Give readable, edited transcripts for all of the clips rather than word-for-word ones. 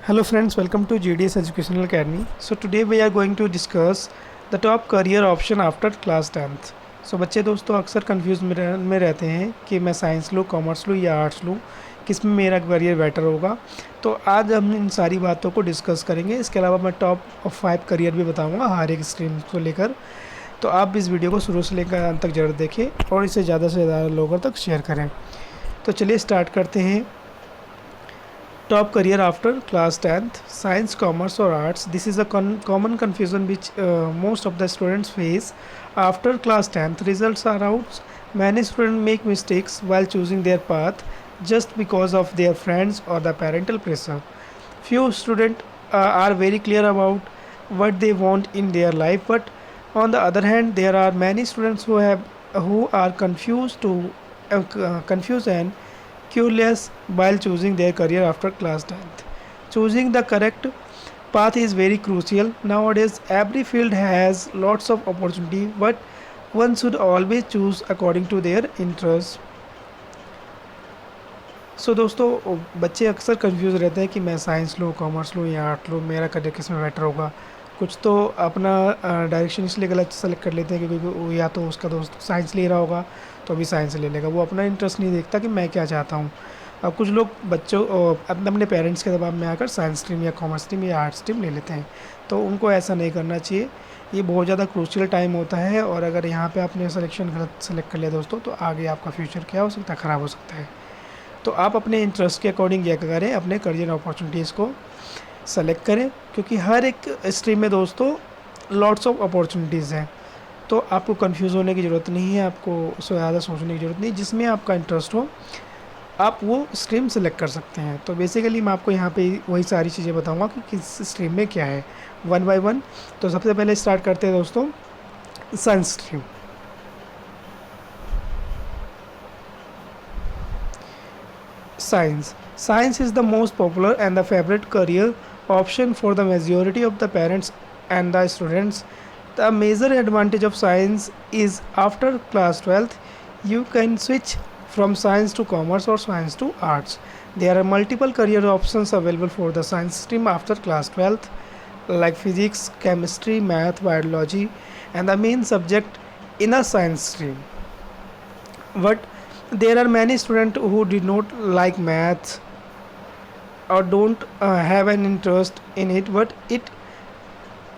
Hello friends, welcome to GDS Educational Academy. So today we are going to discuss the top career option after class 10th. So बच्चे दोस्तों अक्सर confuse में रहते हैं कि मैं साइंस लूँ, कॉमर्स लूँ या आर्ट्स लूँ, किस में मेरा करियर बेटर होगा। तो आज हम इन सारी बातों को डिस्कस करेंगे। इसके अलावा मैं टॉप 5 करियर भी बताऊँगा हर एक स्ट्रीम को लेकर। तो आप इस वीडियो को शुरू से लेकर अंत तक जरूर देखें और इसे ज़्यादा से ज़्यादा लोगों तक शेयर करें। तो चलिए स्टार्ट करते हैं। Top career after class 10th, science, commerce or arts. This is a common confusion which most of the students face. After class 10th, results are out. Many students make mistakes while choosing their path just because of their friends or the parental pressure. Few students are very clear about what they want in their life, but on the other hand, there are many students who are confused and curious while choosing their career after class 10th. Choosing the correct path is very crucial. Nowadays, every field has lots of opportunity, but one should always choose according to their interest. सो दोस्तों बच्चे अक्सर confuse रहते हैं कि मैं science लूँ, commerce लूँ या आर्ट लूँ, मेरा करियर किस में बेटर होगा। कुछ तो अपना डायरेक्शन इसलिए गलत सेलेक्ट कर लेते हैं क्योंकि या तो उसका दोस्त साइंस ले रहा होगा तो अभी साइंस ले लेगा, वो अपना इंटरेस्ट नहीं देखता कि मैं क्या चाहता हूँ। अब कुछ लोग बच्चों अपने पेरेंट्स के दबाव में आकर साइंस स्ट्रीम या कॉमर्स स्ट्रीम या आर्ट्स स्ट्रीम ले लेते हैं, तो उनको ऐसा नहीं करना चाहिए। ये बहुत ज़्यादा क्रूशियल टाइम होता है और अगर यहाँ पे आपने सिलेक्शन गलत सेलेक्ट कर लिया दोस्तों, तो आगे आपका फ्यूचर क्या हो सकता है, ख़राब हो सकता है। तो आप अपने इंटरेस्ट के अकॉर्डिंग क्या करें, अपने करियर अपॉर्चुनिटीज़ को सेलेक्ट करें, क्योंकि हर एक स्ट्रीम में दोस्तों लॉट्स ऑफ अपॉर्चुनिटीज़ हैं। तो आपको कंफ्यूज होने की ज़रूरत नहीं है, आपको उससे ज़्यादा सोचने की ज़रूरत नहीं। जिसमें आपका इंटरेस्ट हो आप वो स्ट्रीम सेलेक्ट कर सकते हैं। तो बेसिकली मैं आपको यहाँ पे वही सारी चीज़ें बताऊँगा कि किस स्ट्रीम में क्या है, वन बाय वन। तो सबसे पहले स्टार्ट करते हैं दोस्तों science stream. Science is the most popular and the favorite career option for the majority of the parents and the students. The major advantage of science is after class 12th, you can switch from science to commerce or science to arts. There are multiple career options available for the science stream after class 12th, like physics, chemistry, math, biology, and the main subject in a science stream. But there are many students who did not like maths or don't have an interest in it, but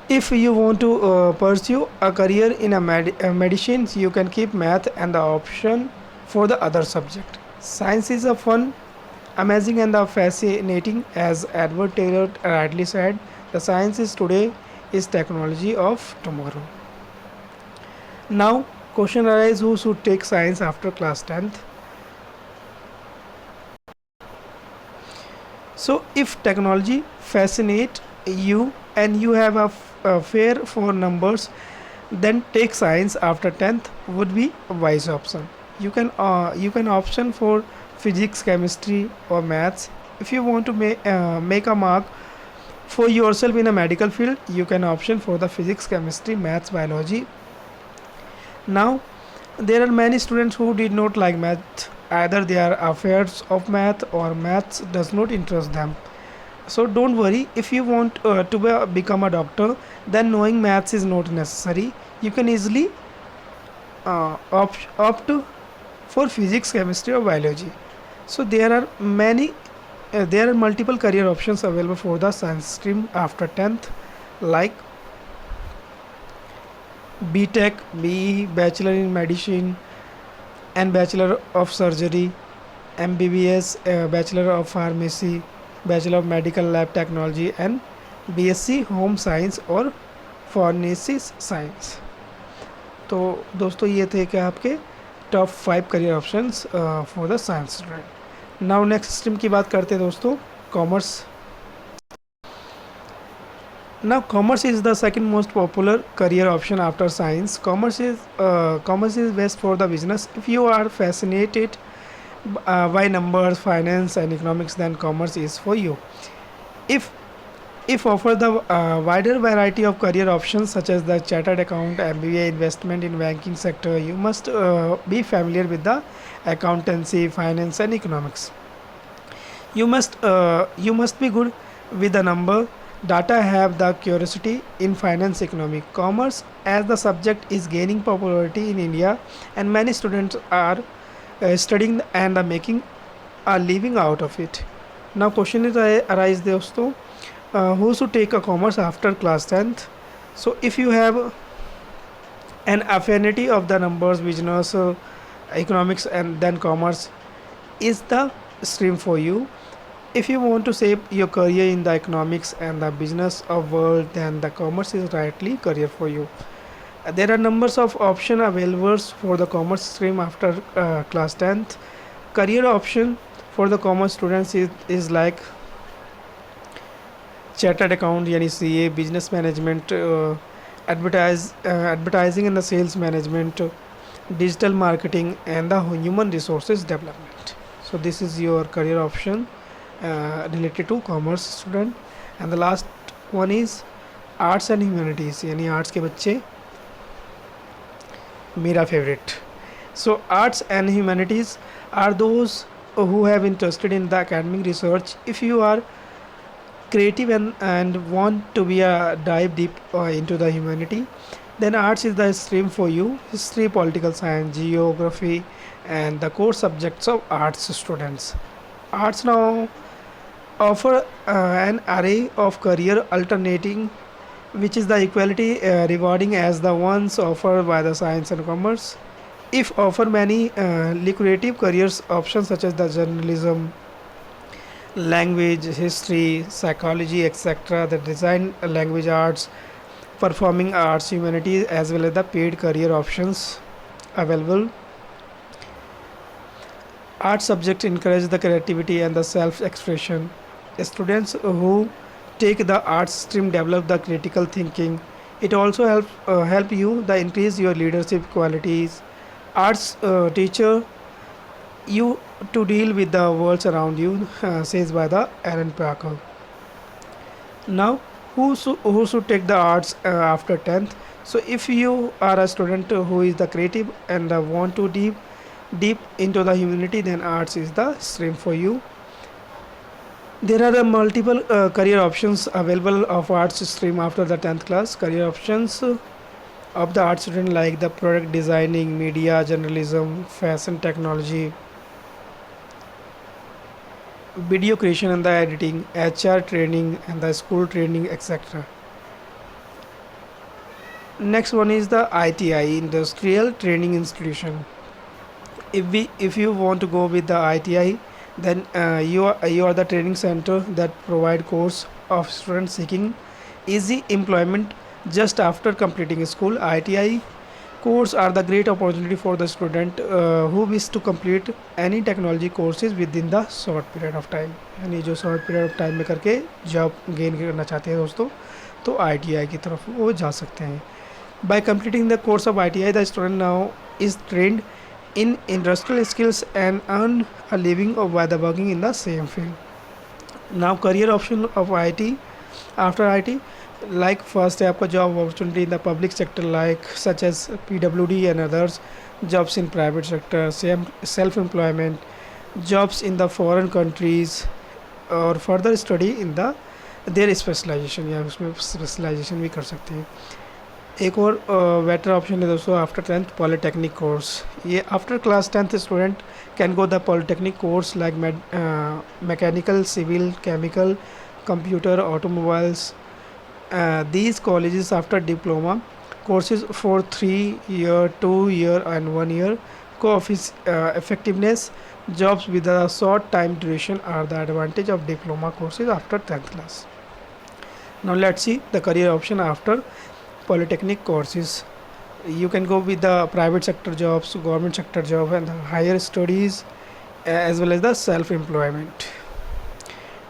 if you want to pursue a career in medicine, you can keep math and the option for the other subject. Science is a fun, amazing and fascinating, as Edward Taylor rightly said, the science is today is technology of tomorrow. Now question arises, who should take science after class 10th? So if technology fascinates you and you have a fair for numbers, then take science after 10th would be a wise option. You can option for physics, chemistry or maths. If you want to make a mark for yourself in a medical field, you can option for the physics, chemistry, maths, biology. Now there are many students who did not like math, either they are afraid of math or maths does not interest them. So don't worry, if you want to become a doctor, then knowing maths is not necessary. You can easily opt for physics, chemistry or biology. So there are multiple career options available for the science stream after 10th, like BTech, BE, Bachelor in Medicine and Bachelor of Surgery, MBBS, Bachelor of Pharmacy, Bachelor of Medical Lab Technology and BSc Home Science और Pharmacist Science. तो दोस्तों ये थे क्या आपके top 5 career options for the science student. Now next stream की बात करते हैं दोस्तों commerce. Now commerce is the second most popular career option after science. Commerce is best for the business. If you are fascinated by numbers, finance and economics, then commerce is for you. If offer the wider variety of career options such as the chartered account, MBA, investment in banking sector, you must be familiar with the accountancy, finance and economics. You must be good with the number. Data have the curiosity in finance economic commerce as the subject is gaining popularity in India and many students are studying and are making a living out of it. Now question is arise दोस्तों, who should take a commerce after class 10th? So if you have an affinity of the numbers, business, economics and then commerce is the stream for you. If you want to shape your career in the economics and the business of world, then the commerce is rightly career for you. There are numbers of option available for the commerce stream after class 10th. Career option for the commerce students is like chartered account यानी CA, business management, advertising and the sales management, digital marketing and the human resources development. So this is your career option related to commerce student. And the last one is arts and humanities यानी arts के बच्चे, मेरा favorite. So arts and humanities are those who have interested in the academic research. If you are creative and want to be a dive deep into the humanity, then arts is the stream for you. History, political science, geography and the core subjects of arts students. Arts now offer an array of career alternating which is the equality rewarding as the ones offered by the science and commerce. If offer many lucrative careers options such as the journalism, language, history, psychology, etc., the design, language arts, performing arts, humanities, as well as the paid career options available. Art subjects encourage the creativity and the self-expression. Students who take the arts stream develop the critical thinking. It also help you the increase your leadership qualities. Arts teacher you to deal with the worlds around you, says by the Aaron Parker. Now, who should take the arts after 10th? So, if you are a student who is the creative and want to deep into the humanity, then arts is the stream for you. There are multiple career options available of arts stream after the 10th class. Career options of the art student like the product designing, media, journalism, fashion technology, video creation and the editing, HR training and the school training, etc. Next one is the ITI, Industrial Training Institution. If you want to go with the ITI, then you are the training center that provide course of students seeking easy employment just after completing school. ITI course are the great opportunity for the student who wish to complete any technology courses within the short period of time. यानी जो short period of time में करके job gain करना चाहते हैं दोस्तों, तो ITI की तरफ वो जा सकते हैं. By completing the course of ITI, the student now is trained in industrial skills and earn a living by the working in the same field. Now career option of IT after IT, like first है आपका job opportunity in the public sector like such as PWD and others, jobs in private sector, self-employment, jobs in the foreign countries और further study in the their specialization, या उसमें specialization भी कर सकते हैं. एक और बेटर ऑप्शन है दोस्तों आफ्टर 10th पॉलिटेक्निक कोर्स. ये after class 10th student can go the polytechnic course like mechanical, civil, chemical, computer, automobiles. These colleges after diploma courses for 3 year, 2 year and 1 year effectiveness jobs with a short time duration are the advantage of diploma courses after 10th class. Now let's see the career option after polytechnic courses. You can go with the private sector jobs, government sector job and the higher studies as well as the self-employment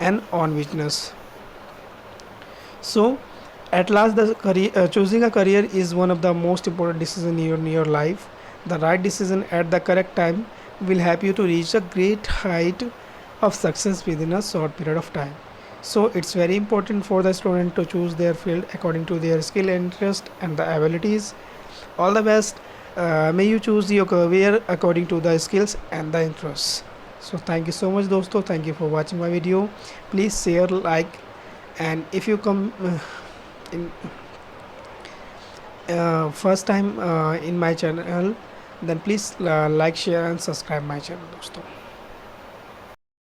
and on business. So at last the career, choosing a career is one of the most important decisions in your life. The right decision at the correct time will help you to reach a great height of success within a short period of time. So it's very important for the student to choose their field according to their skill, interest and the abilities. All the best. May you choose your career according to the skills and the interests. So thank you so much दोस्तों. Thank you for watching my video. Please share, like And if you come in first time in my channel, then please like, share and subscribe my channel दोस्तों.